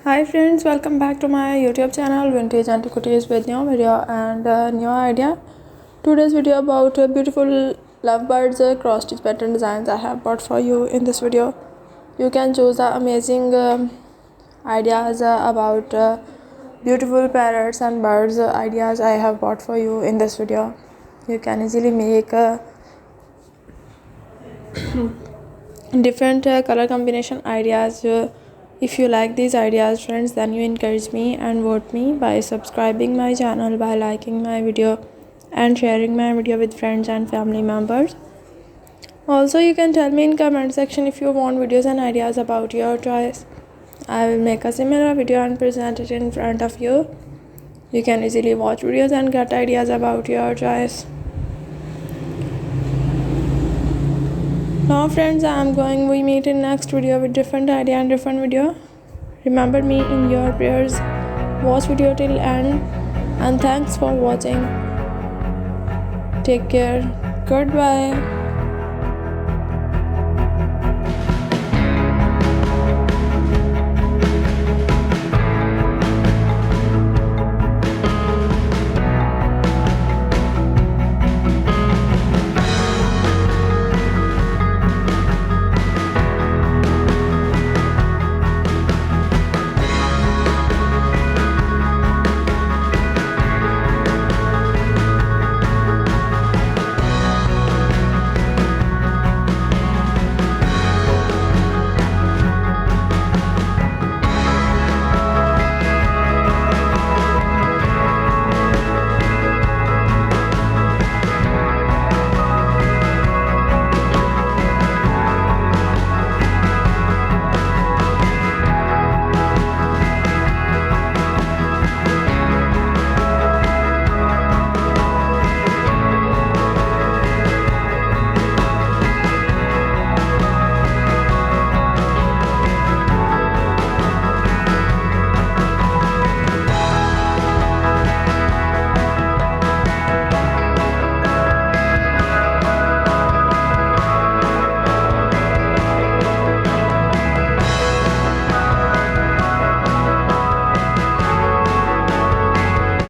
Hi friends, welcome back to my YouTube channel Vintage Antiquities with new video and new idea. Today's video about beautiful lovebirds cross stitch pattern designs I have brought for you in this video. You can choose the amazing ideas about beautiful parrots and birds ideas I have brought for you in this video. You can easily make different color combination ideas. If you like these ideas friends, then you encourage me and vote me by subscribing my channel, by liking my video and sharing my video with friends and family members. Also, you can tell me in comment section if you want videos and ideas about your choice. I will make a similar video and present it in front of you. You can easily watch videos and get ideas about your choice. Now friends, we meet in next video with different idea and different video. Remember me in your prayers. Watch video till end and thanks for watching. Take care. Goodbye.